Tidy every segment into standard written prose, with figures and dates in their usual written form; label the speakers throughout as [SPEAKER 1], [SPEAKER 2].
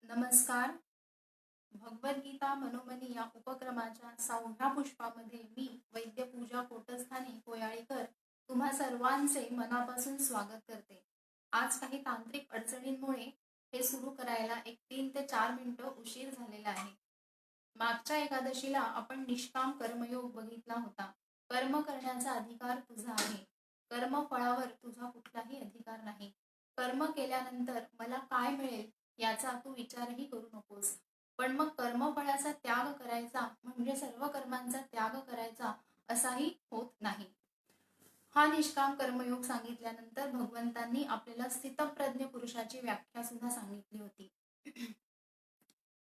[SPEAKER 1] नमस्कार. भगवद्गीता मनोमनी या उपक्रमाच्या 6व्या पुष्पामध्ये मी वैद्य पूजा कोटस्थाने कोयाळीकर तुम्हा सर्वांचे मनापासून स्वागत करते. आज काही तांत्रिक अडचणींमुळे हे सुरू करायला एक 3 ते 4 मिनिटं उशीर झालेला आहे. मागच्या एकादशीला आपण निष्काम कर्मयोग बघितला होता. कर्म करण्याचा अधिकार तुझा आहे. कर्मफळावर तुझा कुठलाही अधिकार नाही. कर्म केल्यानंतर मला काय मिळेल याचा तू विचारही करू नकोस. पण मग कर्मफळाचा त्याग करायचा म्हणजे सर्व कर्मांचा त्याग करायचा असाही होत नाही. हा निष्काम कर्मयोग सांगितल्यानंतर भगवंतांनी आपल्याला स्थितप्रज्ञ पुरुषाची व्याख्या सुद्धा सांगितली होती.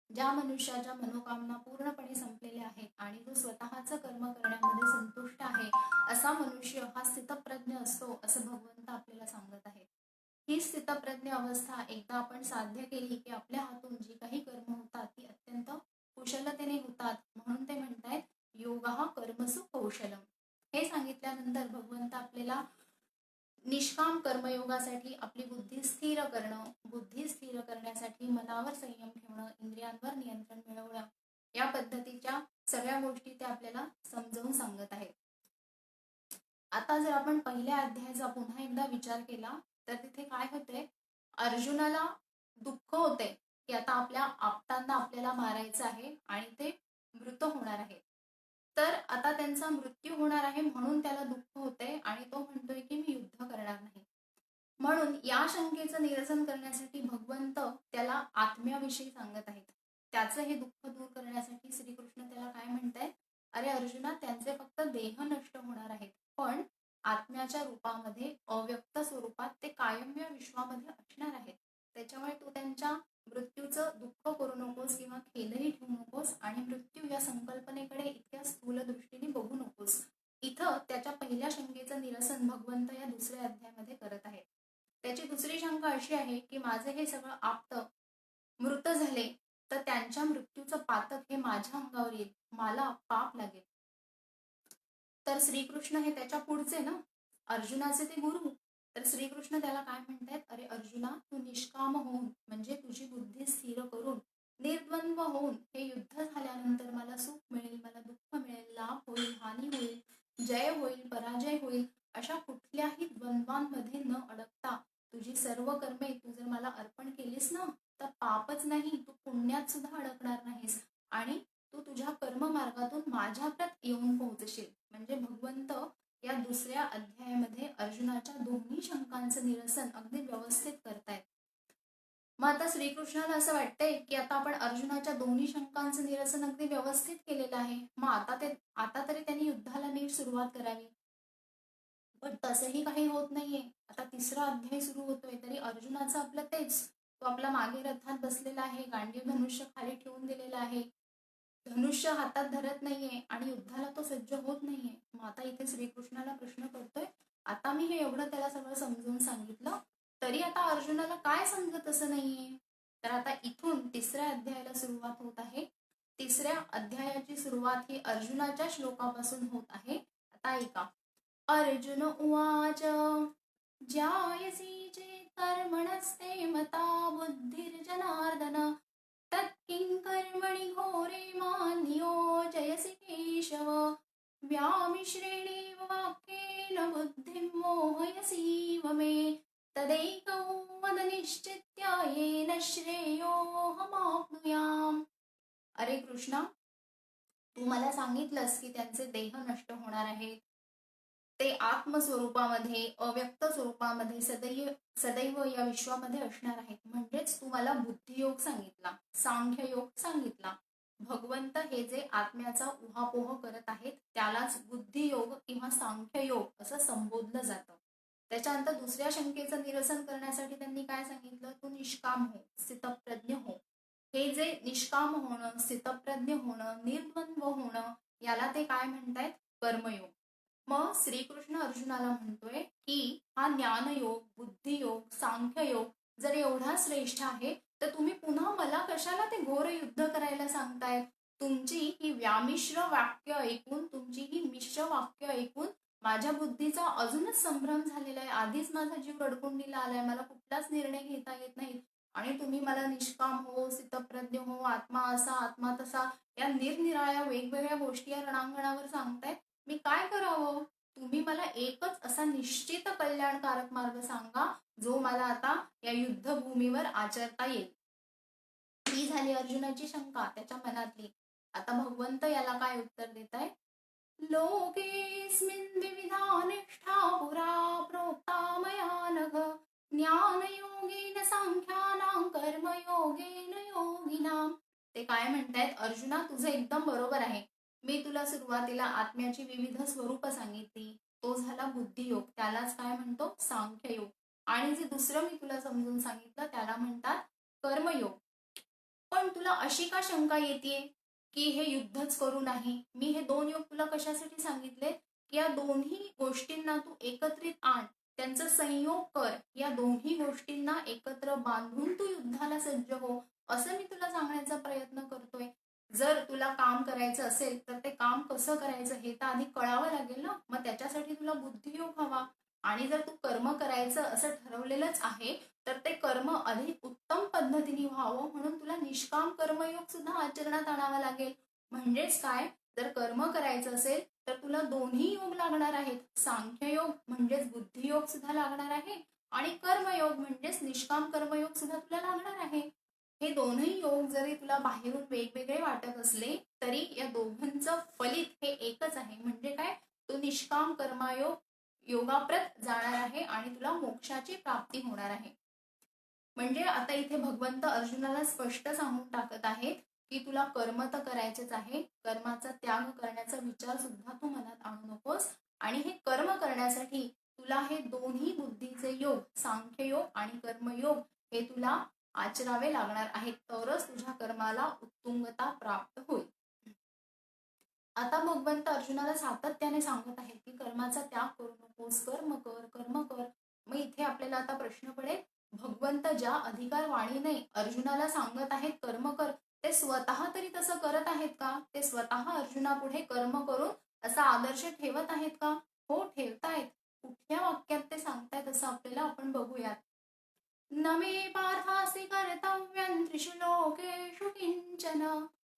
[SPEAKER 1] ज्या मनुष्याच्या मनोकामना पूर्णपणे संपलेल्या आहेत आणि तो स्वतःचं कर्म करण्यामध्ये संतुष्ट आहे असा मनुष्य हा स्थितप्रज्ञ असतो असं भगवंत आपल्याला सांगत आहे. ही स्थितप्रज्ञ अवस्था एकदा आपण साध्य केली की आपल्या हातून जी काही कर्म होतात ती अत्यंत कुशलतेने होतात. म्हणून ते म्हणतायत योगः कर्मसु कौशलम. हे सांगितल्यानंतर भगवंत आपल्याला निष्काम कर्मयोगासाठी आपली बुद्धी स्थिर करणं, बुद्धी स्थिर करण्यासाठी मनावर संयम ठेवणं, इंद्रियांवर नियंत्रण मिळवणं या पद्धतीच्या सगळ्या गोष्टी ते आपल्याला समजावून सांगत आहेत. आता जर आपण पहिल्या अध्यायाचा पुन्हा एकदा विचार केला तर तिथे काय होते, अर्जुनाला दुःख होते की आता आपल्या आप्तांना आपल्याला मारायचं आहे आणि ते मृत होणार आहे. तर आता त्यांचा मृत्यू होणार आहे म्हणून त्याला दुःख होते आणि तो म्हणतोय की मी युद्ध करणार नाही. म्हणून या शंकेचं निरसन करण्यासाठी भगवंत त्याला आत्म्याविषयी सांगत आहेत. त्याचं हे दुःख दूर करण्यासाठी श्रीकृष्ण त्याला काय म्हणतायत, अरे अर्जुना, त्यांचे फक्त देह नष्ट होणार आहेत, पण आत्म्याच्या रूपामध्ये अव्यक्त स्वरूपात ते कायम या विश्वामध्ये असणार आहेत. त्याच्यामुळे तू त्यांच्या मृत्यूचं दुःख करू नकोस किंवा खेदही ठेवू नकोस आणि मृत्यू या संकल्पनेकडे इतक्या स्थूल दृष्टीने बघू नकोस. इथं त्याच्या पहिल्या शंकेचं निरसन भगवंत या दुसऱ्या अध्यायामध्ये करत आहेत. त्याची दुसरी शंका अशी आहे की माझे हे सगळं आप्त मृत झाले तर त्यांच्या मृत्यूचं पातक हे माझ्या अंगावर येईल, मला पाप लागेल. तर श्रीकृष्ण हे त्याच्या पुढचे ना, अर्जुनाचे ते गुरु. तर श्रीकृष्ण त्याला काय म्हणतायत, अरे अर्जुना, तू निष्काम होऊन म्हणजे तुझी बुद्धी स्थिर करून निर्द्वंद्व होऊन हे युद्ध झाल्यानंतर मला सुख मिळेल, मला दुःख मिळेल, लाभ होईल, हानी होईल, जय होईल, पराजय होईल अशा कुठल्याही द्वंद्वांमध्ये न अडकता तुझी सर्व कर्मे तू जर मला अर्पण केलीस ना तर पापच नाही, तू पुण्यात सुद्धा अडकणार नाहीस आणि तू तुझ्या कर्म मार्गातून माझ्यापर्यंत येऊन पोहोचशील. म्हणजे भगवंत या दुसऱ्या अध्यायामध्ये अर्जुनाच्या दोन्ही शंकांचं निरसन अगदी व्यवस्थित करतायत. मग आता श्रीकृष्णाला असं वाटतंय की आता आपण अर्जुनाच्या दोन्ही शंकांचं निरसन अगदी व्यवस्थित केलेलं आहे, मग आता तरी त्यांनी युद्धाला नीट सुरुवात करावी. पण तसंही काही होत नाहीये. आता तिसरा अध्याय सुरू होतोय तरी अर्जुनाचं आपलं तेच, तो आपला मागे रथात बसलेला आहे, गांडीव धनुष्य खाली ठेवून दिलेला आहे, धनुष्य हातात धरत नाहीये आणि युद्धाला तो सज्ज होत नाहीये. मग आता इथे श्रीकृष्णाला प्रश्न करतोय, आता मी हे एवढं त्याला सगळं समजून सांगितलं तरी आता अर्जुनाला काय समजत असं नाहीये. तर आता इथून तिसऱ्या अध्यायाला सुरुवात होत आहे. तिसऱ्या अध्यायाची सुरुवात ही अर्जुनाच्या श्लोकापासून होत आहे. आता ऐका. अर्जुन उवाच ज्यायसी चेत् कर्मणस्ते मता बुद्धिर्जनार्दन तत्किं कर्मणि घोरे मां नियोजयसि केशव व्यामिश्रेणेव वाक्येन बुद्धिं मोहयसीव मे तदैकं वद निश्चित्य येन श्रेयोऽहमाप्नुयाम्. अरे कृष्णा, तू मला सांगितलंस की त्यांचे देह नष्ट होणार आहेत, ते आत्मस्वरूपामध्ये अव्यक्त स्वरूपामध्ये सदैव या विश्वामध्ये असणार आहेत. म्हणजेच तू मला बुद्धियोग सांगितला, सांख्ययोग सांगितला. भगवंत हे जे आत्म्याचा उहापोह करत आहेत त्यालाच बुद्धियोग किंवा सांख्ययोग असं संबोधलं जातं. त्याच्यानंतर दुसऱ्या शंकेचं निरसन करण्यासाठी त्यांनी काय सांगितलं, तू निष्काम हो, स्थितप्रज्ञ हो. हे जे निष्काम होणं, स्थितप्रज्ञ होणं, निर्द्वंद्व होणं याला ते काय म्हणतायत, कर्मयोग. मग श्रीकृष्ण अर्जुनाला म्हणतोय की हा ज्ञानयोग, बुद्धियोग, सांख्ययोग जर एवढा श्रेष्ठ आहे तर तुम्ही पुन्हा मला कशाला ते घोर युद्ध करायला सांगतायत. तुमची ही व्यामिश्र वाक्य ऐकून, तुमची ही मिश्र वाक्य ऐकून माझ्या बुद्धीचा अजूनच संभ्रम झालेला आहे. आधीच माझा जीव रडकुंडीला आलाय, मला कुठलाच निर्णय घेता येत नाही. आणि तुम्ही मला निष्काम हो, स्थितप्रज्ञ हो, आत्मा असा आत्मा तसा या निरनिराळ्या वेगवेगळ्या गोष्टी या रणांगणावर सांगताय. मी काय करावं? तुम्ही मला एकच असा निश्चित कल्याणकारक मार्ग सांगा, जो मला आता या युद्धभूमीवर आचरता येईल. ही झाली अर्जुनाची शंका त्याच्या मनातली. आता भगवंत याला काय उत्तर देत आहे? लोकेस्मिन् विविधा निष्ठा पुरा प्रोक्ता मया नघ ज्ञानयोगेन सांख्यानां कर्मयोगेन योगिनां. ते काय म्हणतायत? अर्जुना, तुझं एकदम बरोबर आहे. मी तुला सुरुवातीला आत्म्याची विविध स्वरूप सांगितली, तो झाला बुद्धियोग, त्यालाच काय म्हणतो? सांख्ययोग. आणि जे दुसरं मी तुला समजून सांगितलं त्याला म्हणतात कर्मयोग. पण तुला अशी का शंका येते की हे युद्धच करू नाही? मी हे 2 योग तुला कशासाठी सांगितले की या दोन्ही गोष्टींना तू एकत्रित आण, त्यांचा संयोग कर, या दोन्ही गोष्टींना एकत्र बांधून तू युद्धाला सज्ज हो, असं मी तुला सांगण्याचा प्रयत्न करतोय. जर तुला काम करायचं असेल तर ते काम कसं करायचं हे तर आधी कळावं लागेल ना. मग त्याच्यासाठी तुला बुद्धियोग हवा. आणि जर तू कर्म करायचं असं ठरवलेलंच आहे तर ते कर्म अधिक उत्तम पद्धतीने व्हावं म्हणून तुला निष्काम कर्मयोग सुद्धा आचरणात आणावा लागेल. म्हणजेच काय? जर कर्म करायचं असेल तर तुला दोन्ही योग लागणार आहेत. सांख्ययोग म्हणजेच बुद्धियोग सुद्धा लागणार आहे आणि कर्मयोग म्हणजेच निष्काम कर्मयोग सुद्धा तुला लागणार आहे. हे दोन्ही योग जरी तुला बाहेरून वेगवेगळे वाटत असले तरी या दोघांचं फलित हे एकच आहे. म्हणजे काय? तो निष्काम कर्मयोग योगाप्रत जाणार आहे आणि तुला मोक्षाची प्राप्ती होणार आहे. म्हणजे आता इथे भगवंत अर्जुनाला स्पष्ट सांगून टाकत आहेत की तुला कर्म तर करायचेच आहे, कर्माचा त्याग करण्याचा विचार सुद्धा तू मनात आणू नकोस. आणि हे कर्म करण्यासाठी तुला हे दोन्ही बुद्धीचे योग, सांख्ययोग आणि कर्मयोग हे तुला आचरावे लागणार आहेत, तरच तुझ्या कर्माला उत्तुंगता प्राप्त होईल. आता भगवंत अर्जुनाला सातत्याने सांगत आहेत की कर्माचा त्याग करू नकोस, कर्म कर, कर्म कर. मग इथे आपल्याला आता प्रश्न पडेल, भगवंत ज्या अधिकार वाणीने अर्जुनाला सांगत आहेत कर्म कर, ते स्वतः तरी तसं करत आहेत का? ते स्वतः अर्जुनापुढे कर्म करून असा आदर्श ठेवत आहेत का? हो, ठेवतायत. कुठल्या वाक्यात ते सांगतायत असं आपल्याला आपण बघूयात. न मे पार्थासि कर्तव्यं त्रिषु लोकेषु किंचन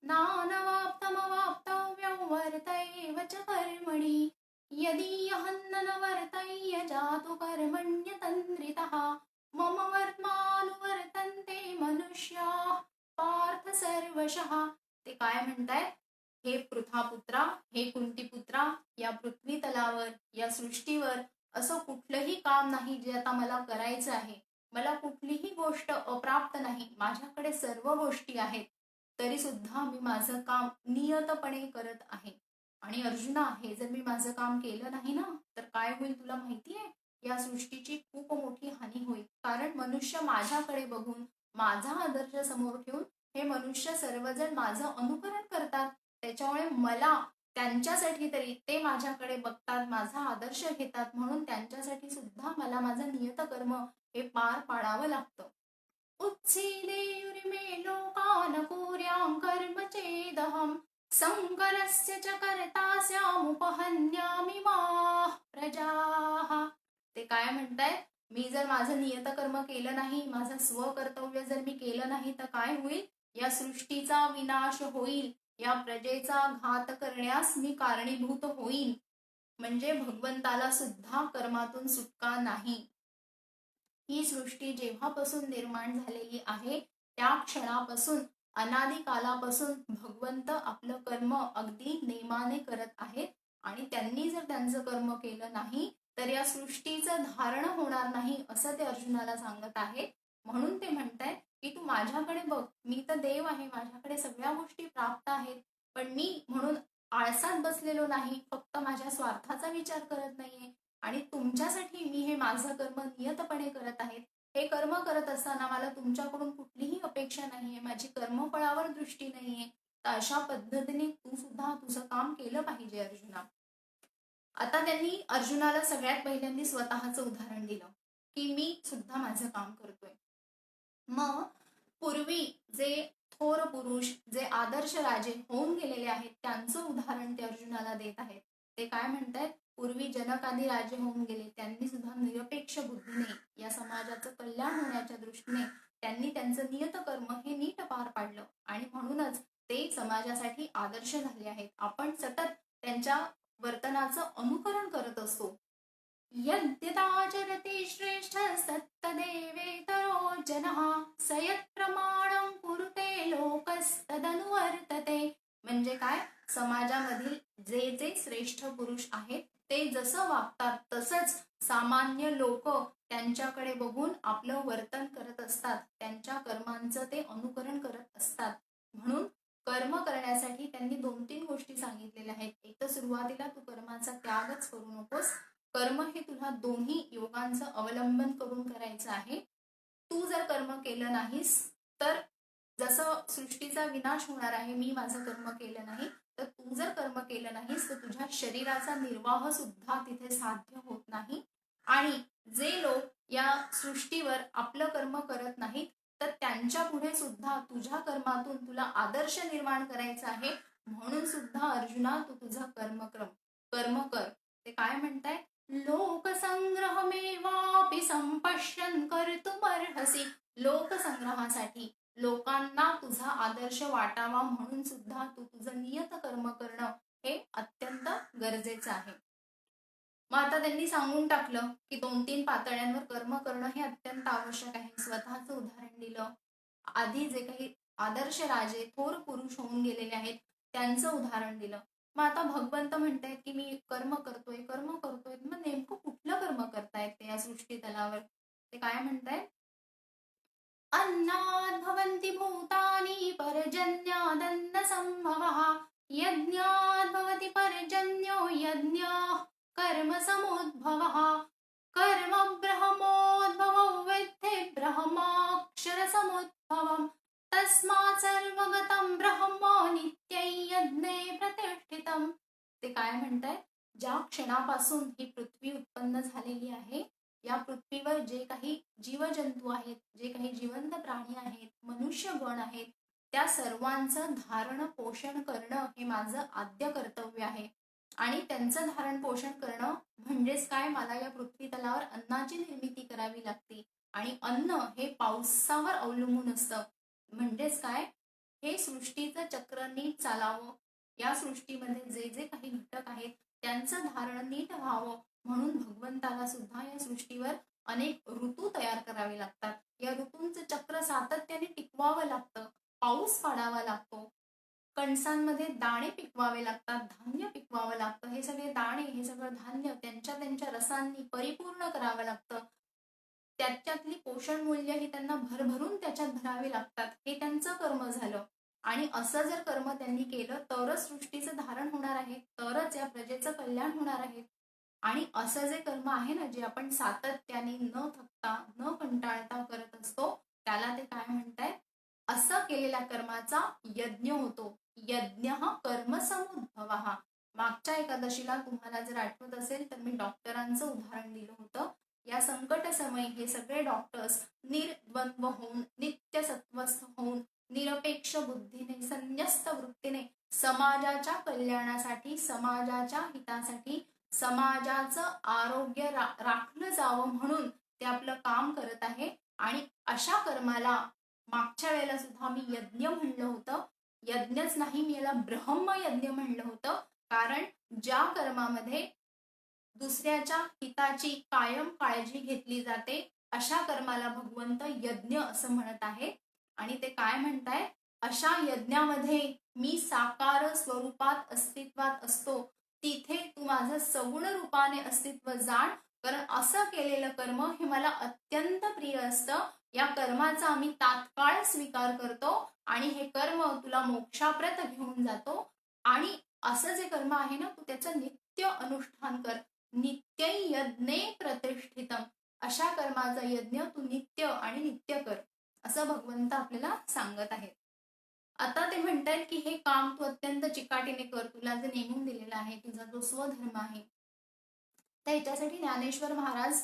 [SPEAKER 1] नानवाप्तमवाप्तव्यं वर्तैव च कर्मणि यदीयहं न वर्तय्य जातु कर्मण्यतन्द्रितः मम वर्त्मानुवर्तन्ते मनुष्याः पार्थ सर्वशः. ते काय म्हणताय? हे पृथापुत्रा, हे कुंतीपुत्रा, या पृथ्वी तलावर, या सृष्टीवर असं कुठलंही काम नाही जे आता मला करायचं आहे. मला कुठलीही गोष्ट अप्राप्त नाही, माझ्याकडे सर्व गोष्टी आहेत, तरी सुद्धा मी माझं काम नियतपणे करत आहे. आणि अर्जुना, हे जर मी माझं काम केलं नाही ना तर काय होईल तुला माहितीये? या सृष्टीची खूप मोठी हानी होईल. कारण मनुष्य माझ्याकडे बघून, माझा आदर्श समोर ठेवून हे मनुष्य सर्वजण माझं अनुकरण करतात. त्याच्यामुळे मला त्यांच्यासाठी तरी, ते माझ्याकडे बघतात, माझा आदर्श घेतात म्हणून त्यांच्यासाठी सुद्धा मला माझं नियत कर्म हे पार पाडावं लागतं. उत्सीदेयुरिमे लोकान कुर्यां कर्म चेदहं संकरस्य च कर्ता स्यामुपहन्यामि माः प्रजाः. ते काय म्हणताय? मी जर माझं नियत कर्म केलं नाही, माझं स्वकर्तव्य जर मी केलं नाही तर काय होईल? या सृष्टीचा विनाश होईल, या प्रजेचा घात करण्यास मी कारणीभूत होईल. म्हणजे भगवंताला सुद्धा कर्मातून सुटका नाही. ही सृष्टी जेव्हापासून निर्माण झालेली आहे त्या क्षणापासून, अनादी कालापासून भगवंत आपलं कर्म अगदी नेमाने करत आहेत. आणि त्यांनी जर त्यांचं कर्म केलं नाही तर या सृष्टीचं धारण होणार नाही असं ते अर्जुनाला सांगत आहे. म्हणून ते म्हणताय की तू माझ्याकडे बघ, मी तर देव आहे, माझ्याकडे सगळ्या गोष्टी प्राप्त आहेत, पण मी म्हणून आळसात बसलेलो नाही, फक्त माझ्या स्वार्थाचा विचार करत नाहीये. आणि तुमच्यासाठी मी हे माझं कर्म नियतपणे करत आहे. हे कर्म करत असताना मला तुमच्याकडून कुठलीही अपेक्षा नाहीये, माझी कर्मफळावर दृष्टी नाहीये. तर अशा पद्धतीने तू सुद्धा तुझं काम केलं पाहिजे अर्जुना. आता त्यांनी अर्जुनाला सगळ्यात पहिल्यांदा स्वतःचं उदाहरण दिलं की मी सुद्धा माझं काम करतोय. मग पूर्वी जे थोर पुरुष, जे आदर्श राजे होऊन गेलेले आहेत त्यांचं उदाहरण ते अर्जुनाला देत आहेत. ते काय म्हणतायत? पूर्वी जनकादी राजे होऊन गेले, त्यांनी सुद्धा निरपेक्ष बुद्धीने या समाजाचं कल्याण होण्याच्या दृष्टीने त्यांनी त्यांचं नियत कर्म हे नीट पार पाडलं आणि म्हणूनच ते समाजासाठी आदर्श झाले आहेत. आपण सतत त्यांच्या वर्तनाचं अनुकरण करत असतो. यद्यदाचरते श्रेष्ठ सत्तदेवेतरो जनः स यत्प्रमाणं कुरुते लोकस्तदनुवर्तते. म्हणजे काय, समाजामधील जे जे श्रेष्ठ पुरुष आहेत ते जसं वागतात तसंच सामान्य लोक त्यांच्याकडे बघून आपलं वर्तन करत असतात, त्यांच्या कर्मांचं ते अनुकरण करत असतात. म्हणून कर्म करण्यासाठी त्यांनी 2-3 गोष्टी सांगितलेल्या आहेत. एक तर सुरुवातीला तू कर्माचा त्यागच करू नकोस. कर्म हे तुला दोन्ही योगांचं अवलंबन करून करायचं आहे. तू जर कर्म केलं नाहीस तर जसं सृष्टीचा विनाश होणार आहे, मी माझं कर्म केलं नाही, तर तू जर कर्म केलं नाहीस तर तुझ्या शरीराचा निर्वाह सुद्धा तिथे साध्य होत नाही. आणि जे लोक या सृष्टीवर आपलं कर्म करत नाहीत तर त्यांच्या पुढे सुद्धा तुझ्या कर्मातून तुला आदर्श निर्माण करायचा आहे. म्हणून सुद्धा अर्जुना तू तुझं कर्म कर. ते काय म्हणताय, लोकसंग्रहमेवापि संपश्यन् कर्तुमर्हसि. लोकसंग्रहासाठी, लोकांना तुझा आदर्श वाटावा म्हणून सुद्धा तू तुझं नियत कर्म करणं हे अत्यंत गरजेचं आहे. मग आता त्यांनी सांगून टाकलं की 2-3 पातळ्यांवर कर्म करणं हे अत्यंत आवश्यक आहे. स्वतःचं उदाहरण दिलं. आधी जे काही आदर्श राजे थोर पुरुष होऊन गेलेले आहेत त्यांचं उदाहरण दिलं. मग आता भगवंत म्हणतायत की मी कर्म करतोय. मग नेमकं कुठलं कर्म करतायत ते या सृष्टी तलावर? ते काय म्हणतायत, अन्नात् भवन्ति भूतानि पर्जन्यादन्न संभवः यज्ञात् भवति पर्जन्यो यज्ञः कर्म समुद्भवः कर्म ब्रह्मोद्भवो विद्धि ब्रह्माक्षर समुद्भवम् तस्मात् सर्वगतं ब्रह्म नित्यं यज्ञे प्रतिष्ठितम्. ते काय म्हणताय, ज्या क्षणापासून ही पृथ्वी उत्पन्न झालेली आहे, या पृथ्वीवर जे काही जीवजंतू आहेत, जे काही जिवंत प्राणी आहेत, मनुष्यगण आहेत, त्या सर्वांचं धारण पोषण करणं हे माझं आद्य कर्तव्य आहे. आणि त्यांचं धारण पोषण करणं म्हणजेच काय, मला या पृथ्वी तलावर अन्नाची निर्मिती करावी लागते. आणि अन्न हे पावसावर अवलंबून असतं. म्हणजेच काय, हे सृष्टीचं चक्र नीट चालावं, या सृष्टीमध्ये जे जे काही घटक आहेत त्यांचं धारण नीट व्हावं म्हणून भगवंताला सुद्धा या सृष्टीवर अनेक ऋतू तयार करावे लागतात. या ऋतूंचं चक्र सातत्याने टिकवावं लागतं. पाऊस पाडावा लागतो, कणसांमध्ये दाणे पिकवावे लागतात, धान्य पिकवावं लागतं. हे सगळे दाणे, हे सगळं धान्य त्यांच्या त्यांच्या रसांनी परिपूर्ण करावं लागतं. त्याच्यातली पोषण मूल्य ही त्यांना भरभरून त्याच्यात भरावी लागतात. हे त्यांचं कर्म झालं. आणि असं जर कर्म त्यांनी केलं तरच सृष्टीचं धारण होणार आहे, तरच या प्रजेचं कल्याण होणार आहे. आणि असं जे कर्म आहे ना, जे आपण सातत्याने न थकता न कंटाळता करत असतो, त्याला ते काय म्हणतायत, असं केलेल्या कर्माचा यज्ञ होतो. यज्ञ कर्म समुद्भवः. मागच्या एकादशीला तुम्हाला जर आठवत असेल तर मी डॉक्टरांचं उदाहरण दिलं होतं. या संकट समयी हे सगळे डॉक्टर्स निर्द्वंद्व होऊन, नित्य सत्वस्थ होऊन, निरपेक्ष बुद्धीने, संन्यस्त वृत्तीने समाजाच्या कल्याणासाठी, समाजाच्या हितासाठी, समाजाचं आरोग्य राखलं जावं म्हणून ते आपलं काम करत आहे. आणि अशा कर्माला मागच्या वेळेला सुद्धा मी यज्ञ म्हणलं होतं. यज्ञच नाही, मी याला ब्रह्मयज्ञ म्हणलं होतं. कारण ज्या कर्मामध्ये दुसऱ्याच्या हिताची कायम काळजी घेतली जाते अशा कर्माला भगवंत यज्ञ असं म्हणत आहे. आणि ते काय म्हणताय, अशा यज्ञामध्ये मी साकार स्वरूपात अस्तित्वात असतो, तिथे तू माझं सगुण रूपाने अस्तित्व जाण, कारण असं केलेलं कर्म हे मला अत्यंत प्रिय असतं. या कर्माचा आम्ही तात्काळ स्वीकार करतो आणि हे कर्म तुला मोक्षाप्रत घेऊन जातो. आणि असं जे कर्म आहे ना, तू त्याचं नित्य अनुष्ठान कर. नित्य यज्ञे प्रतिष्ठितम. अशा कर्माचा यज्ञ तू नित्य आणि नित्य कर, असं भगवंत आपल्याला सांगत आहेत. आता ते म्हणतायत की हे काम तू अत्यंत चिकाटीने कर, तुला जे नेमून दिलेला आहे, तुझा जो स्वधर्म आहे. तर याच्यासाठी ज्ञानेश्वर महाराज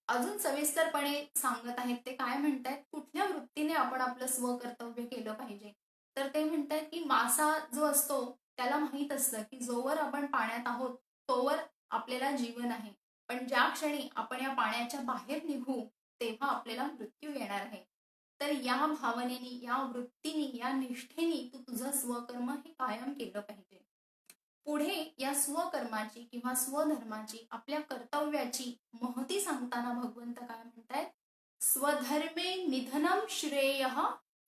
[SPEAKER 1] अजून सविस्तरपणे सांगत आहेत. ते काय म्हणतायत, कुठल्या वृत्तीने आपण आपलं स्वकर्तव्य केलं पाहिजे. तर ते म्हणतायत की मासा जो असतो त्याला माहित असतं की जोवर आपण पाण्यात आहोत तोवर आपल्याला जीवन आहे, पण ज्या क्षणी आपण या पाण्याच्या बाहेर निघू तेव्हा आपल्याला मृत्यू येणार येणार आहे. तर या भावनेनी, या वृत्तीने, या निष्ठेने तू तुझं स्वकर्म हे कायम केलं पाहिजे. पुढे या स्वकर्माची किंवा स्वधर्माची, आपल्या कर्तव्याची महती सांगताना भगवंत काय म्हणतायत, स्वधर्मे निधनम श्रेय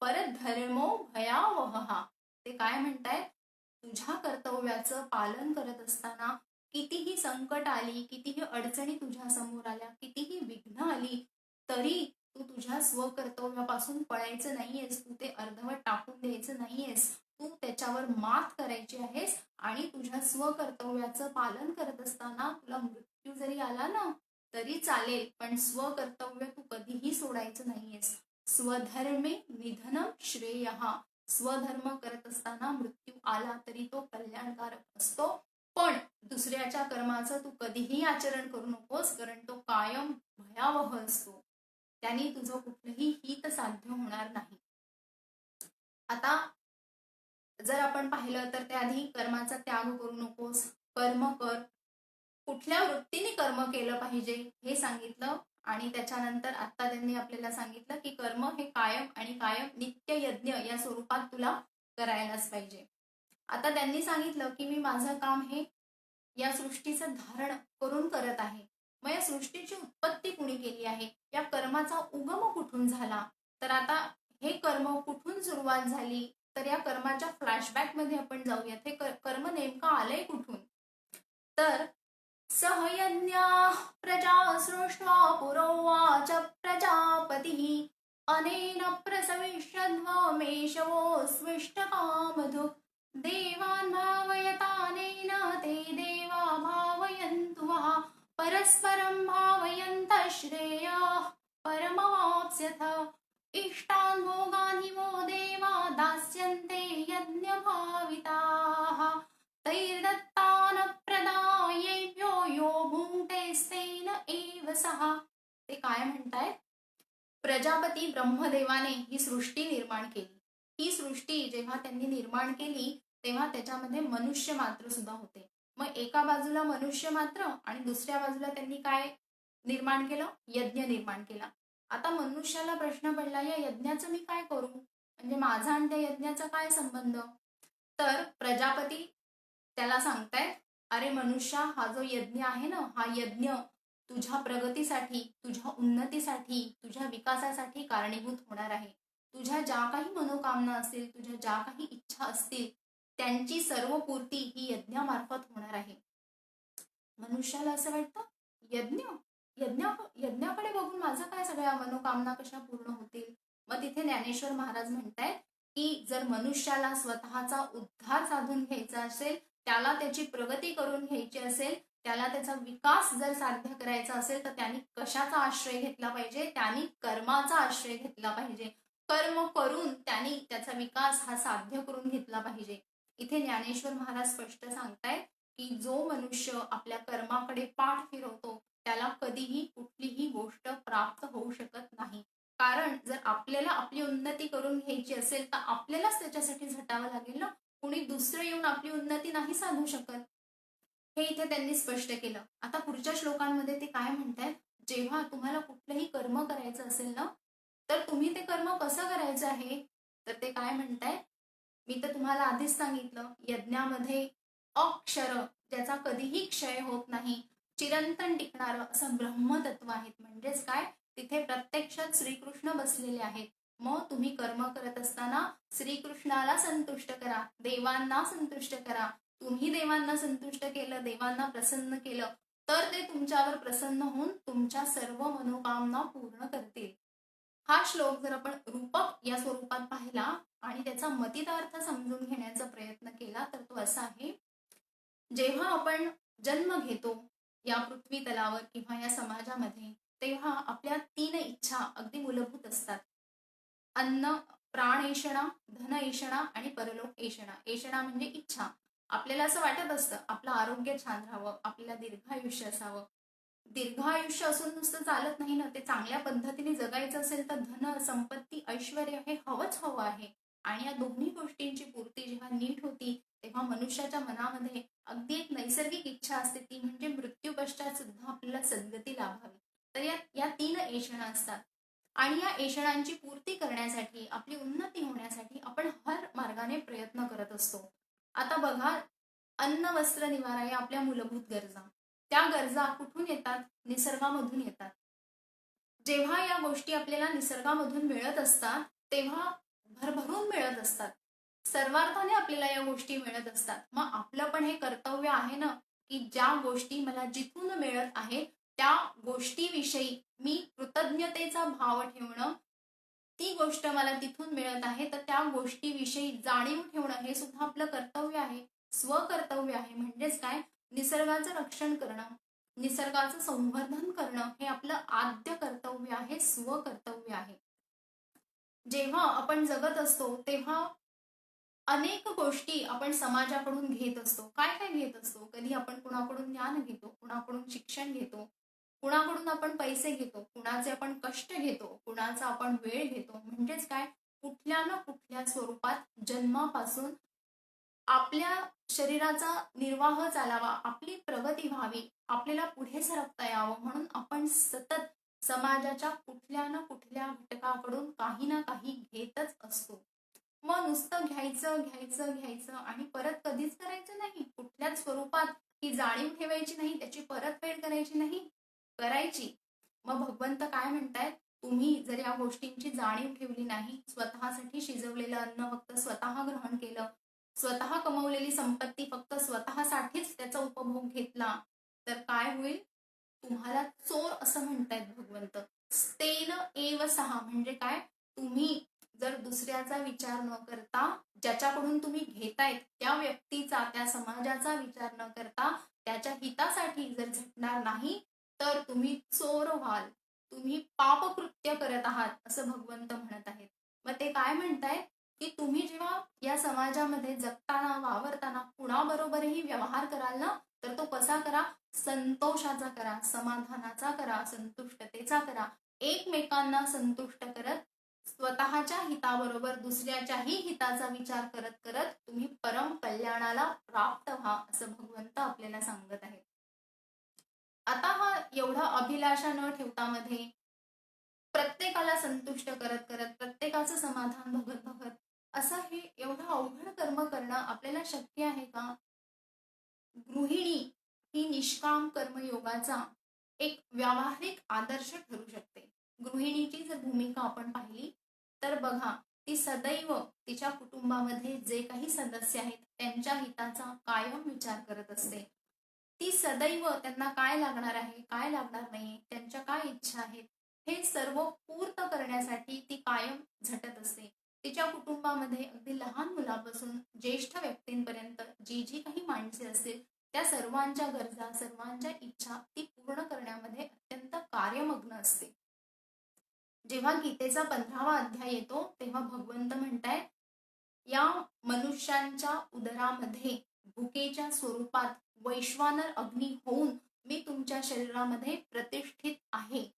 [SPEAKER 1] परधर्मो भयावह. ते काय म्हणतायत, तुझ्या कर्तव्याचं पालन करत असताना कितीही संकट आली, कितीही अडचणी तुझ्या समोर आल्या, कितीही विघ्न आली, तरी तू तुझ्या स्वकर्तव्यापासून पळायचं नाहीयेस, तू ते अर्धवट टाकून द्यायचं नाहीयेस, तू त्याच्यावर मात करायची आहेस. आणि तुझ्या स्वकर्तव्याचं पालन करत असताना तुला मृत्यू जरी आला ना तरी चालेल, पण स्वकर्तव्य तू कधीही सोडायचं नाहीयेस. स्वधर्मे निधनम श्रेय. स्वधर्म करत असताना मृत्यू आला तरी तो कल्याणकारक असतो, पण दुसऱ्याच्या कर्माचं तू कधीही आचरण करू नकोस, कारण तो कायम भयावह असतो. त्याने तुझं कुठलंही हित साध्य होणार नाही. आता जर आपण पाहिलं तर त्याआधी कर्माचा त्याग करू नकोस, कर्म कर, कुठल्या वृत्तीने कर्म केलं पाहिजे हे सांगितलं. आणि त्याच्यानंतर आता त्यांनी आपल्याला सांगितलं की कर्म हे कायम आणि कायम नित्य यज्ञ या स्वरूपात तुला करायलाच पाहिजे. आता त्यांनी सांगितलं की मी माझं काम हे या सृष्टीचं धारण करून करत आहे. मग या सृष्टीची उत्पत्ती कुणी केली आहे, या कर्माचा उगम कुठून झाला, तर आता हे कर्म कुठून सुरुवात झाली, तर या कर्माच्या फ्लॅशबॅक मध्ये आपण जाऊयात. हे कर्म नेमकं आलंय कुठून, तर सहयज्ञा प्रजा सृष्ट्वा पुरोवाच प्रजापती अनेन प्रसविष्यध्वमेशवो स्विष्टकामधुक् देवान् भावयतानेन ते देवा भावयन्तु वः परस्परं भावयन्तः श्रेयः परमवाप्स्यथ इष्टान् भोगान् हि वो देवा दास्यन्ते यज्ञभाविताः तैर्दत्तान् प्रदायेभ्यो यो भुङ्क्तेस्तेन एव सः. ते काय म्हणतायत, प्रजापती ब्रह्मदेवाने ही सृष्टी निर्माण केली. ही सृष्टी जेव्हा त्यांनी निर्माण केली तेव्हा त्याच्यामध्ये मनुष्य मात्र सुद्धा होते. मग एका बाजूला मनुष्य मात्र आणि दुसऱ्या बाजूला त्यांनी काय निर्माण केलं, यज्ञ निर्माण केला. आता मनुष्याला प्रश्न पडला, या यज्ञाचं मी काय करू, म्हणजे माझा आणि त्या यज्ञाचा काय संबंध, तर प्रजापती त्याला सांगतायत, अरे मनुष्या, हा जो यज्ञ आहे ना, हा यज्ञ तुझ्या प्रगतीसाठी, तुझ्या उन्नतीसाठी, तुझ्या विकासासाठी कारणीभूत होणार आहे. तुझ्या ज्या काही मनोकामना असतील, तुझ्या ज्या काही इच्छा असतील, त्यांची सर्व पूर्ती ही यज्ञामार्फत होणार आहे. मनुष्याला असं वाटतं, यज्ञ यज्ञाकडे बघून माझं काय सगळ्या मनोकामना कशा पूर्ण होतील. मग तिथे ज्ञानेश्वर महाराज म्हणतायत की जर मनुष्याला स्वतःचा उद्धार साधून घ्यायचा असेल, त्याला त्याची प्रगती करून घ्यायची असेल, त्याला त्याचा विकास जर साध्य करायचा असेल, तर त्यांनी कशाचा आश्रय घेतला पाहिजे, त्यांनी कर्माचा आश्रय घेतला पाहिजे. कर्म करून त्यांनी त्याचा विकास हा साध्य करून घेतला पाहिजे. इथे ज्ञानेश्वर महाराज स्पष्ट सांगतायत की जो मनुष्य आपल्या कर्माकडे पाठ फिरवतो त्याला कधीही कुठलीही गोष्ट प्राप्त होऊ शकत नाही. कारण जर आपल्याला आपली उन्नती करून घ्यायची असेल तर आपल्यालाच त्याच्यासाठी झटावं लागेल ना, कुणी दुसरं येऊन आपली उन्नती नाही साधू शकत. हे इथे त्यांनी स्पष्ट केलं. आता पुढच्या श्लोकांमध्ये ते काय म्हणतायत, जेव्हा तुम्हाला कुठलंही कर्म करायचं असेल ना, तर तुम्ही ते कर्म कसं करायचं आहे, तर ते काय म्हणतायत, मी तर तुम्हाला आधीच सांगितलं, यज्ञामध्ये अक्षर ज्याचा कधीही क्षय होत नाही, चिरंतन टिकणारं असं ब्रह्मतत्व आहेत. म्हणजेच काय, तिथे प्रत्यक्षात श्रीकृष्ण बसलेले आहेत. मग तुम्ही कर्म करत असताना श्रीकृष्णाला संतुष्ट करा, देवांना संतुष्ट करा. तुम्ही देवांना संतुष्ट केलं, देवांना प्रसन्न केलं, तर ते तुमच्यावर प्रसन्न होऊन तुमच्या सर्व मनोकामना पूर्ण करतील. हा श्लोक जर आपण रूपक या स्वरूपात पाहिला आणि त्याचा मतितार्थ समजून घेण्याचा प्रयत्न केला तर तो असा आहे, जेव्हा आपण जन्म घेतो या पृथ्वी तलावर किंवा या समाजामध्ये, तेव्हा आपल्या 3 इच्छा अगदी मूलभूत असतात. अन्न, प्राण ऐषणा, धन ऐषणा आणि परलोक ऐषणा. ऐषणा म्हणजे इच्छा. आपल्याला असं वाटत असतं आपलं आरोग्य छान राहावं, आपल्याला दीर्घायुष्य असावं. दीर्घायुष्य असून नुसतं चालत नाही ना, ते चांगल्या पद्धतीने जगायचं असेल तर धन, संपत्ती, ऐश्वर हे हवंच हवं आहे. आणि या दोन्ही गोष्टींची पूर्ती जेव्हा नीट होती तेव्हा मनुष्याच्या मनामध्ये अगदी एक नैसर्गिक इच्छा असते, ती म्हणजे मृत्यू पश्चात सुद्धा आपल्याला सद्गती लाभावी. तर या 3 ऐषणा असतात. आणि या ऐषणांची पूर्ती करण्यासाठी, आपली उन्नती होण्यासाठी आपण हर मार्गाने प्रयत्न करत असतो. आता बघा, अन्न वस्त्र निवारा या आपल्या मूलभूत गरजा. त्या गरजा कुठून येतात? निसर्गामधून येतात. जेव्हा या गोष्टी आपल्याला निसर्गामधून मिळत असतात तेव्हा भरभरून मिळत असतात, सर्वार्थाने आपल्याला या गोष्टी मिळत असतात. मग आपलं पण हे कर्तव्य आहे ना, की ज्या गोष्टी मला जिथून मिळत आहेत त्या गोष्टीविषयी मी कृतज्ञतेचा भाव ठेवणं, ती गोष्ट मला तिथून मिळत आहे तर त्या गोष्टीविषयी जाणीव ठेवणं हे सुद्धा आपलं कर्तव्य आहे, स्वकर्तव्य आहे. म्हणजेच काय? निसर्गाचं रक्षण करणं, निसर्गाचं संवर्धन करणं हे आपलं आद्य कर्तव्य आहे, स्वकर्तव्य आहे. जेव्हा आपण जगत असतो तेव्हा अनेक गोष्टी आपण समाजाकडून घेत असतो. काय काय घेत असतो? कधी आपण कुणाकडून ज्ञान घेतो, कुणाकडून शिक्षण घेतो, कुणाकडून आपण पैसे घेतो, कुणाचे आपण कष्ट घेतो, कुणाचा आपण वेळ घेतो. म्हणजेच काय? कुठल्या ना कुठल्या स्वरूपात जन्मापासून आपल्या शरीराचा निर्वाह चालावा, आपली प्रगती व्हावी, आपल्याला पुढे सरकता यावं म्हणून आपण सतत समाजाच्या कुठल्या ना कुठल्या घटकाकडून काही ना काही घेतच असतो. मग नुसतं घ्यायचं घ्यायचं घ्यायचं आणि परत कधीच करायचं नाही, कुठल्याच स्वरूपात ही जाणीव ठेवायची नाही, त्याची परतफेड करायची नाही, करायची. मग भगवंत काय म्हणतायत? तुम्ही जर या गोष्टींची जाणीव ठेवली नाही, स्वतःसाठी शिजवलेलं अन्न फक्त स्वतः ग्रहण केलं, स्वतः कमवलेली संपत्ती फक्त स्वतःसाठीच त्याचा उपभोग घेतला, तर काय होईल? तुम्हाला चोर असं म्हणतायत भगवंत. स्तेन एव सहा म्हणजे काय? तुम्ही जर दुसऱ्याचा विचार न करता, ज्याच्याकडून तुम्ही घेतायत त्या व्यक्तीचा, त्या समाजाचा विचार न करता त्याच्या हितासाठी जर झटणार नाही तर तुम्ही चोर व्हाल, तुम्ही पापकृत्य करत आहात असं भगवंत म्हणत आहेत. मग ते काय म्हणतायत? की तुम्ही जेव्हा या समाजामध्ये जगताना, वावरताना कुणाबरोबरही व्यवहार कराल ना, तर तो कसा करा? संतोषाचा करा, समाधानाचा करा, संतुष्टतेचा करा. एकमेकांना संतुष्ट करत, स्वतःच्या हिताबरोबर दुसऱ्याच्याही हिताचा विचार करत करत तुम्ही परम कल्याणाला प्राप्त व्हा असं भगवंत आपल्याला सांगत आहे. आता हा एवढा अभिलाषा न ठेवता मध्ये प्रत्येकाला संतुष्ट करत करत, प्रत्येकाचं समाधान बघत बघत असं हे एवढं अवघड कर्म करणं आपल्याला शक्य आहे का? गृहिणी ही निष्काम कर्मयोगाचा एक व्यावहारिक आदर्श ठरू शकते. गृहिणीची जर भूमिका आपण पाहिली तर बघा, ती सदैव तिच्या कुटुंबामध्ये जे काही सदस्य आहेत त्यांच्या हिताचा कायम विचार करत असते. ती सदैव त्यांना काय लागणार आहे, काय लागणार नाही, त्यांच्या काय इच्छा आहेत हे सर्व पूर्ण करण्यासाठी ती कायम झटत असते. तिच्या कुटुंबामध्ये अगदी लहान मुलापासून ज्येष्ठ व्यक्तींपर्यंत जी जी काही माणसे असतील त्या सर्वांच्या गरजा, सर्वांच्या इच्छा ती पूर्ण करण्यामध्ये अत्यंत कार्यमग्न असते. जेव्हा गीतेचा 15वा अध्याय येतो तेव्हा भगवंत म्हणताय, या मनुष्यांच्या उदरामध्ये भुकेच्या स्वरूपात वैश्वानर अग्नी होऊन मी तुमच्या शरीरामध्ये प्रतिष्ठित आहे.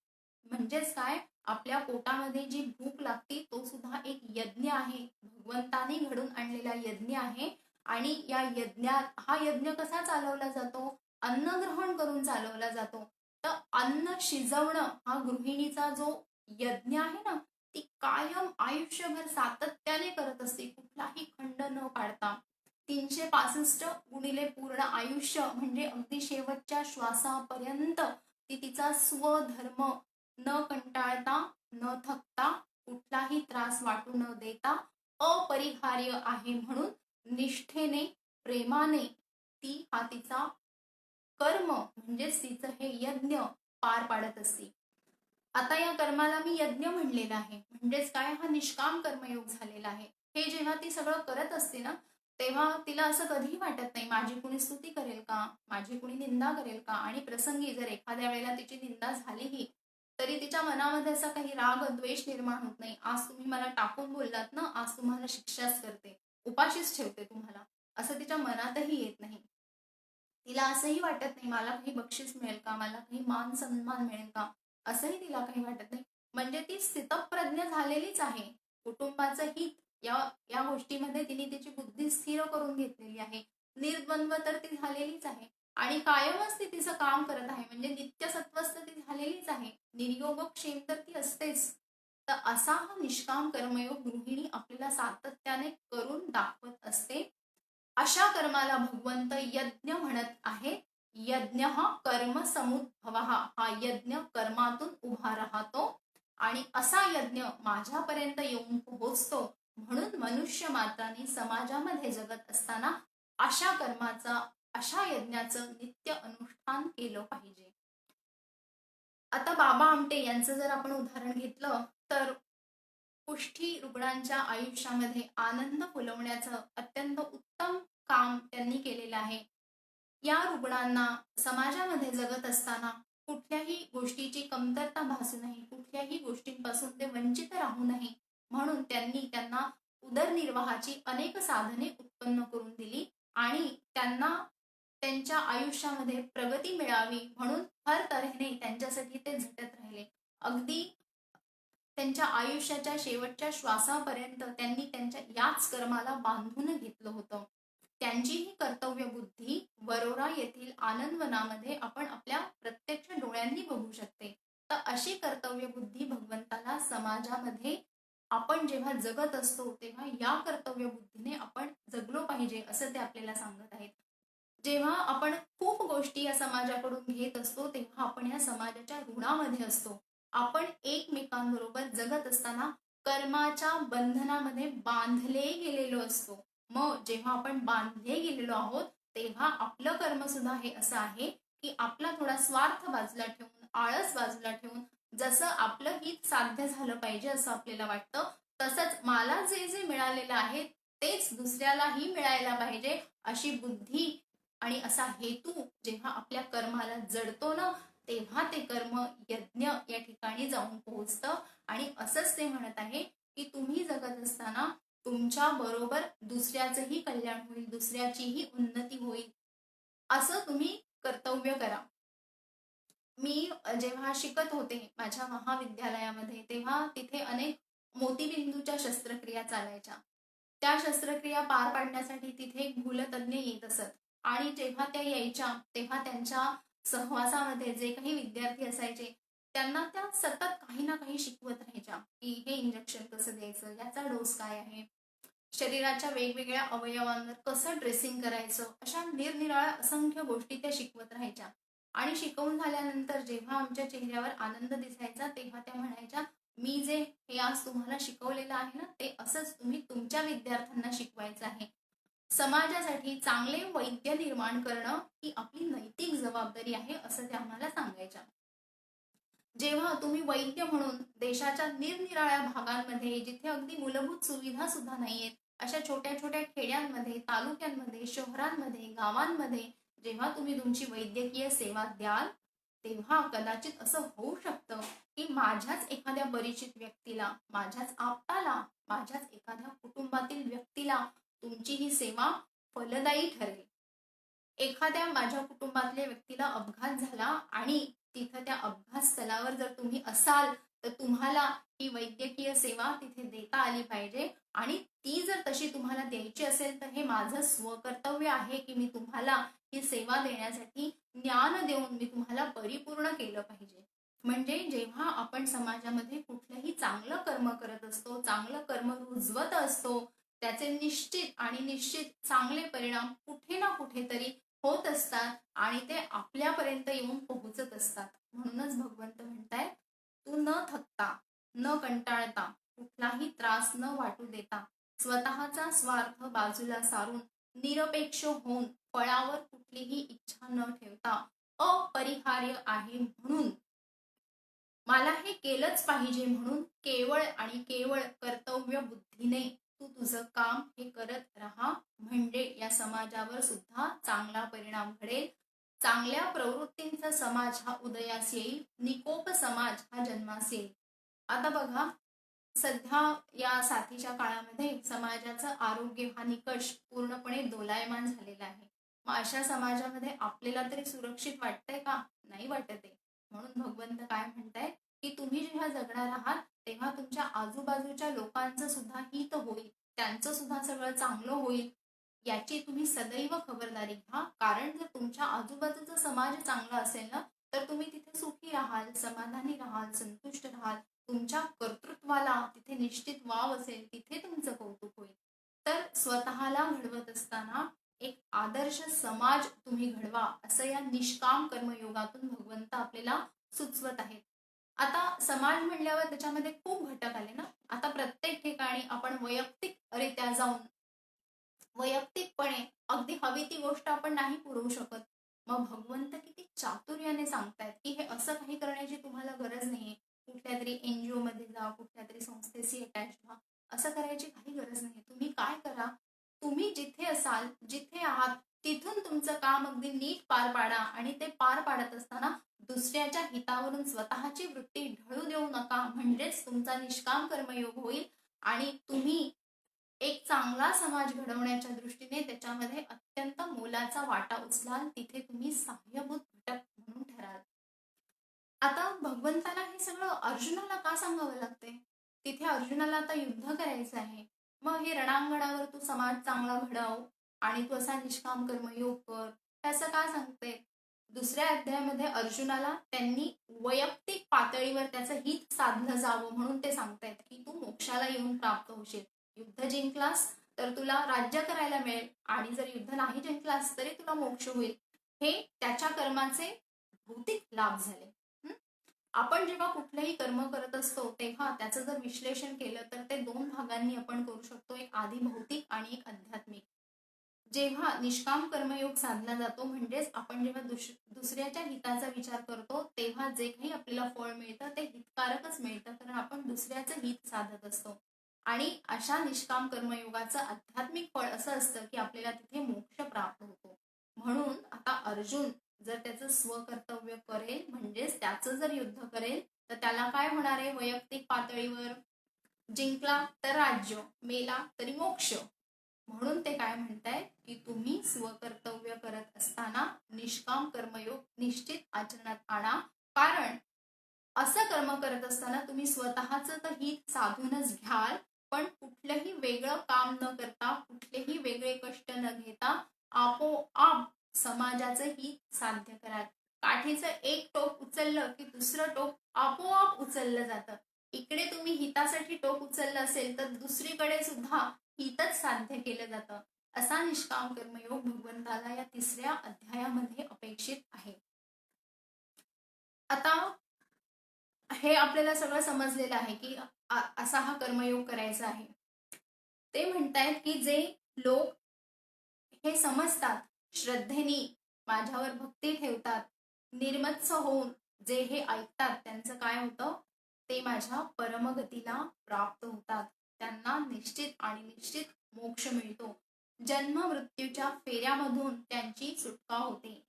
[SPEAKER 1] म्हणजेच काय? आपल्या पोटामध्ये जी भूक लागते तो सुद्धा एक यज्ञ आहे, भगवंताने घडून आणलेला यज्ञ आहे. आणि या यज्ञात, हा यज्ञ कसा चालवला जातो? अन्न ग्रहण करून चालवला जातो. तर अन्न शिजवणं हा गृहिणीचा जो यज्ञ आहे ना, ती कायम आयुष्यभर सातत्याने करत असते, कुठलाही खंड न पाडता. 365 गुणिले पूर्ण आयुष्य म्हणजे अगदी शेवटच्या श्वासापर्यंत ती तिचा स्वधर्म न कंटाळता, न थकता, कुठलाही त्रास वाटू न देता अपरिहार्य आहे म्हणून निष्ठेने, प्रेमाने ती हा तिचा कर्म म्हणजेच तिचं हे यज्ञ पार पाडत असते. आता या कर्माला मी यज्ञ म्हणलेला आहे, म्हणजेच काय? हा निष्काम कर्मयोग झालेला आहे. हे जेव्हा ती सगळं करत असते ना, तेव्हा तिला असं कधीही वाटत नाही माझी कुणी स्तुती करेल का, माझी कुणी निंदा करेल का. आणि प्रसंगी जर एखाद्या वेळेला तिची निंदा झालीही तरी तिच्या मनामध्ये असा काही राग द्वेष निर्माण होत नाही. आज तुम्ही मला टाकून बोललात ना, आज तुम्हाला शिक्षाच करते, उपाशीच ठेवते तुम्हाला, असं तिच्या मनातही येत नाही. तिला असंही वाटत नाही मला काही बक्षीस मिळेल का, मला काही मान सन्मान मिळेल का, असंही तिला काही वाटत नाही. म्हणजे ती स्थितप्रज्ञ झालेलीच आहे. कुटुंबाचं हित या या गोष्टीमध्ये तिने तिची बुद्धी स्थिर करून घेतलेली आहे. निर्द्वंद्व तर ती झालेलीच आहे आणि कायमच ती तिचं काम करत आहे. म्हणजे नित्य सत्वस्थ ती झालेलीच आहे. निर्योगक्षेम तर ती असतेच. तर असा हा निष्काम कर्मयोग गृहिणी आपल्याला सातत्याने करून दाखवत असते. अशा कर्माला भगवंत यज्ञ म्हणत आहे. यज्ञ हा कर्म समुद्भव, हा यज्ञ कर्मातून उभा राहतो आणि असा यज्ञ माझ्यापर्यंत येऊन पोहोचतो. म्हणून मनुष्य मात्राने समाजामध्ये जगत असताना अशा कर्माचा, अशा यज्ञाचं नित्य अनुष्ठान केलं पाहिजे. आता बाबा आमटे यांचं जर आपण उदाहरण घेतलं तर कुष्ठी रुग्णांच्या आयुष्यामध्ये आनंद फुलवण्याचं अत्यंत उत्तम काम त्यांनी केलेलं आहे. या रुग्णांना समाजामध्ये जगत असताना कुठल्याही गोष्टीची कमतरता भासू नये, कुठल्याही गोष्टींपासून ते वंचित राहू नये, म्हणून त्यांना उदरनिर्वाहाची अनेक साधने उत्पन्न करून दिली आणि त्यांना त्यांच्या आयुष्यामध्ये प्रगती मिळावी म्हणून हर तऱ्हेने त्यांच्यासाठी ते झटत राहिले. अगदी त्यांच्या आयुष्याच्या शेवटच्या श्वासापर्यंत त्यांनी त्यांच्या याच कर्माला बांधून घेतलं होतं. त्यांची ही कर्तव्य बुद्धी वरोरा येथील आनंदवनामध्ये आपण आपल्या प्रत्यक्ष डोळ्यांनी बघू शकते. तर अशी कर्तव्य बुद्धी भगवंताला समाजामध्ये आपण जेव्हा जगत असतो तेव्हा या कर्तव्य बुद्धीने आपण जगलो पाहिजे असं ते आपल्याला सांगत आहेत. जेव्हा आपण खूप गोष्टी या समाजाकडून घेत असतो तेव्हा आपण या समाजाच्या ऋणामध्ये असतो. आपण एकमेकांबरोबर जगत असताना कर्माच्या बंधनामध्ये बांधले गेलेलो असतो. मग जेव्हा आपण बांधले गेलेलो आहोत तेव्हा आपलं कर्म सुद्धा हे असं आहे की आपला थोडा स्वार्थ बाजूला ठेवून, आळस बाजूला ठेवून, जसं आपलं हित साध्य झालं पाहिजे असं आपल्याला वाटतं, तसंच मला जे जे मिळालेलं आहे तेच दुसऱ्यालाही मिळायला पाहिजे अशी बुद्धी आणि असा हेतू जेव्हा आपल्या कर्माला जडतो ना, तेव्हा ते कर्म यज्ञ या ठिकाणी जाऊन पोहोचतं. आणि असंच ते म्हणत आहे की तुम्ही जगत असताना तुमच्या बरोबर दुसऱ्याचंही कल्याण होईल, दुसऱ्याचीही उन्नती होईल, असं तुम्ही कर्तव्य करा. मी जेव्हा शिकत होते माझ्या महाविद्यालयामध्ये तेव्हा तिथे अनेक मोतीबिंदूच्या शस्त्रक्रिया चालायच्या. त्या शस्त्रक्रिया पार पाडण्यासाठी तिथे एक भूलतज्ञ येत असत आणि जेव्हा त्या यायच्या तेव्हा त्यांच्या सहवासामध्ये जे काही विद्यार्थी असायचे त्यांना त्या सतत काही ना काही शिकवत राहायच्या की हे इंजेक्शन कसं द्यायचं, याचा डोस काय आहे, शरीराच्या वेगवेगळ्या अवयवांवर कसं ड्रेसिंग करायचं, अशा निरनिराळ्या असंख्य गोष्टी त्या शिकवत राहायच्या. आणि शिकवून झाल्यानंतर जेव्हा आमच्या चेहऱ्यावर आनंद दिसायचा तेव्हा त्या म्हणायच्या, मी जे हे आज तुम्हाला शिकवलेलं आहे ना ते असंच तुम्ही तुमच्या विद्यार्थ्यांना शिकवायचं आहे. समाजासाठी चांगले वैद्य निर्माण करणं ही आपली नैतिक जबाबदारी आहे असं त्या आम्हाला सांगायच्या. जेव्हा तुम्ही वैद्य म्हणून देशाच्या निरनिराळ्या भागांमध्ये जिथे अगदी मूलभूत सुविधा सुद्धा नाहीयेत अशा छोट्या छोट्या खेड्यांमध्ये, तालुक्यांमध्ये, शहरांमध्ये, गावांमध्ये जेव्हा तुम्ही तुमची वैद्यकीय सेवा द्याल तेव्हा कदाचित असं होऊ शकतं की माझ्याच एखाद्या परिचित व्यक्तीला, माझ्याच आप्ताला, माझ्याच एखाद्या कुटुंबातील व्यक्तीला तुमची ही सेवा फलदायी ठरेल. एखाद्या माझ्या कुटुंबातल्या व्यक्तीला अपघात झाला आणि तिथं त्या अपघात स्थळावर जर तुम्ही असाल तर तुम्हाला ही वैद्यकीय सेवा तिथे देता आली पाहिजे आणि ती जर तशी तुम्हाला द्यायची असेल तर हे माझं स्वकर्तव्य आहे की मी तुम्हाला ही सेवा देण्यासाठी ज्ञान देऊन मी तुम्हाला परिपूर्ण केलं पाहिजे. म्हणजे जेव्हा आपण समाजामध्ये कुठलंही चांगलं कर्म करत असतो, चांगलं कर्म रुजवत असतो, त्याचे निश्चित चांगले परिणाम कुठे ना कुठेतरी होत असतात आणि ते आपल्यापर्यंत येऊन पोहोचत असतात. म्हणूनच भगवंत म्हणताय, तू न थकता, न कंटाळता, कुठलाही त्रास न वाटू देता, स्वतःचा स्वार्थ बाजूला सारून निरपेक्ष होऊन फळावर कुठलीही इच्छा न ठेवता अपरिहार्य आहे म्हणून मला हे केलंच पाहिजे म्हणून केवळ आणि केवळ कर्तव्य बुद्धीने तू तुझं काम हे करत राहा. म्हणजे या समाजावर सुद्धा चांगला परिणाम घडेल, चांगल्या प्रवृत्तींचा समाज हा उदयास येईल, निकोप समाज हा जन्मास येईल. आता बघा, सध्या या साथीच्या काळामध्ये समाजाचं आरोग्य हा निकष पूर्णपणे दोलायमान झालेला आहे. मग अशा समाजामध्ये आपल्याला तरी सुरक्षित वाटतंय का? नाही वाटत आहे. म्हणून भगवंत काय म्हणताय की तुम्ही जेव्हा जगणार आहात तेव्हा तुमच्या आजूबाजूच्या लोकांचं सुद्धा हित होईल, त्यांचं सुद्धा सगळं चांगलं होईल याची तुम्ही सदैव खबरदारी घ्या. कारण जर तुमच्या आजूबाजूचा समाज चांगला असेल ना तर तुम्ही तिथे सुखी राहाल, समाधानी राहाल, संतुष्ट राहाल. तुमच्या कर्तृत्वाला तिथे निश्चित वाव असेल, तिथे तुमचं कौतुक होईल. तर स्वतःला घडवत असताना एक आदर्श समाज तुम्ही घडवा, असं या निष्काम कर्मयोगातून भगवंत आपल्याला सुचवत आहेत. आता समाज म्हणल्यावर त्याच्यामध्ये खूप घटक आले ना. आता प्रत्येक ठिकाणी आपण वैयक्तिकरित्या जाऊन वैयक्तिकपणे अगदी हवी ती गोष्ट आपण नाही पुरवू शकत. मग भगवंत किती चातुर्याने सांगतायत की हे असं काही करण्याची तुम्हाला गरज नाहीये. कुठल्या तरी एनजीओ मध्ये जा, कुठल्या तरी संस्थेशी अटॅच व्हा, असं करायची काही गरज नाही. तुम्ही काय करा, तुम्ही जिथे असाल, जिथे आहात, तिथून तुमचं काम अगदी नीट पार पाडा आणि ते पार पाडत असताना दुसऱ्याच्या हितावरून स्वतःची वृत्ती ढळू देऊ नका. म्हणजेच तुमचा निष्काम कर्मयोग होईल आणि तुम्ही एक चांगला समाज घडवण्याच्या दृष्टीने त्याच्यामध्ये अत्यंत मोलाचा वाटा उचलाल. तिथे तुम्ही सहाय्यभूत घटक म्हणून ठराल. आता भगवंताला हे सगळं अर्जुनाला का सांगावं लागते? तिथे अर्जुनाला आता युद्ध करायचं आहे. मग हे रणांगणावर तू समाज चांगला घडव आणि तू असा निष्काम कर्मयोग कर, असं का सांगते? दुसऱ्या अध्यायामध्ये अर्जुनाला त्यांनी वैयक्तिक पातळीवर त्याचं हित साधलं जावं म्हणून ते सांगतायत की तू मोक्षाला येऊन प्राप्त होशील. युद्ध जिंकलास तर तुला राज्य करायला मिळेल आणि जर युद्ध नाही जिंकलास तरी तुला मोक्ष होईल. हे त्याच्या कर्माचे भौतिक लाभ झाले. आपण जेव्हा कुठलेही कर्म करत असतो तेव्हा त्याचं जर विश्लेषण केलं तर ते दोन भागांनी आपण करू शकतो, एक आधी भौतिक आणि एक आध्यात्मिक. जेव्हा निष्काम कर्मयोग साधला जातो म्हणजेच आपण जेव्हा दुसऱ्याच्या हिताचा विचार करतो तेव्हा जे काही आपल्याला फळ मिळतं ते हितकारकच मिळतं, कारण आपण दुसऱ्याचं हित साधत असतो. आणि अशा निष्काम कर्मयोगाचं आध्यात्मिक फळ असं असतं की आपल्याला तिथे मोक्ष प्राप्त होतो. म्हणून आता अर्जुन जर त्याचं स्वकर्तव्य करेल म्हणजेच त्याचं जर युद्ध करेल तर त्याला काय होणार आहे? वैयक्तिक पातळीवर जिंकला तर राज्य, मेला तरी मोक्ष. म्हणून ते काय म्हणताय की तुम्ही स्वकर्तव्य करत असताना निष्काम कर्मयोग निश्चित आचरणात आणा. कारण असं कर्म करत असताना तुम्ही स्वतःचं तर हित साधूनच घ्याल, पण कुठलंही वेगळं काम न करता, कुठलेही वेगळे कष्ट न घेता आपोआप समाजाचं हित साध्य कराल. काठीचं एक टोक उचललं की दुसरं टोक आपोआप उचललं जातं. इकडे तुम्ही हितासाठी टोक उचललं असेल तर दुसरीकडे सुद्धा हितच साध्य केलं जातं. असा निष्काम कर्मयोग भगवंताला या 3ऱ्या अध्यायामध्ये अपेक्षित आहे. आता हे आपल्याला सगळं समजलेलं आहे की असा हा कर्मयोग करायचा आहे. ते म्हणतायत की जे लोक हे समजतात, श्रद्धेने माझ्यावर भक्ती ठेवतात, निर्मत्स होऊन जे हे ऐकतात त्यांचं काय होतं? ते माझ्या परमगतीला प्राप्त होतात. त्यांना निश्चित आणि निश्चित मोक्ष मिळतो. जन्म मृत्यूच्या फेऱ्यामधून त्यांची सुटका होते.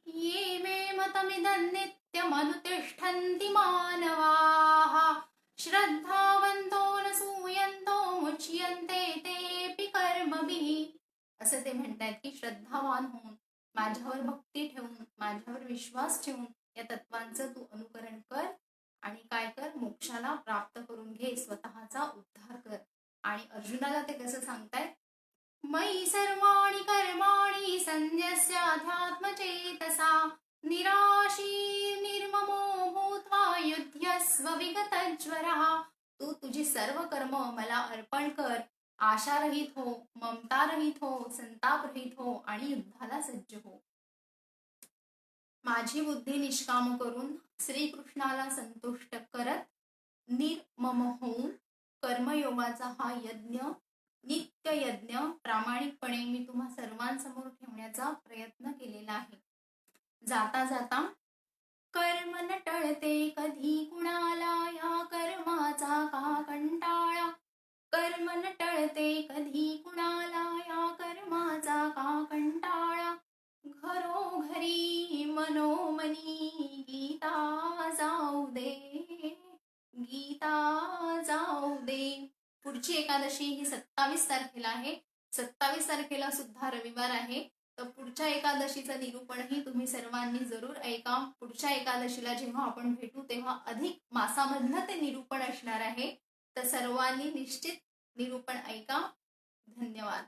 [SPEAKER 1] ये मे मतमिदं नित्यमनुतिष्ठन्ति मानवाः श्रद्धावन्तो न सूयन्तो मुच्यन्ते तेऽपि कर्मभिः. असं ते म्हणतात की श्रद्धावान होऊन, माझ्यावर भक्ती ठेवून, माझ्यावर विश्वास ठेवून या तत्वांचं तू अनुकरण कर आणि काय कर? मोक्षाला प्राप्त करून घे, स्वतःचा उद्धार कर. आणि अर्जुनाला ते कसं सांगतायत? मयि सर्वाणि कर्माणि संन्यस्याध्यात्मचेतसा निराशी निर्ममो भूत्वा युध्यस्व विगतज्वरः. तू तुझी सर्व कर्म मला अर्पण कर, आशारहित हो, ममतारहित हो, संतापरहित हो आणि युद्धाला सज्ज हो. माझी बुद्धी निष्काम करून श्रीकृष्णाला संतुष्ट करत निर्मम होऊन कर्मयोगाचा हा यज्ञ, नित्य यज्ञ प्रामाणिकपणे मी तुम्हा सर्वांसमोर ठेवण्याचा प्रयत्न केलेला आहे. जाता जाता कर्म न टळते कधी कुणाला, या कर्माचा का कंटाळा. कर्म न टळते कधी कुणाला, या कर्माचा का कंटाळा. घरोघरी मनोमनी गीता जाऊ दे, गीता जाऊ दे. पुढची एकादशी ही 27 तारखेला आहे. 27 तारखेला सुद्धा रविवार आहे. तर पुढच्या एकादशीचं निरूपणही तुम्ही सर्वांनी जरूर ऐका. पुढच्या एकादशीला जेव्हा आपण भेटू तेव्हा अधिक मासामधलं ते निरूपण असणार आहे. तर सर्वांनी निश्चित निरूपण ऐका. धन्यवाद.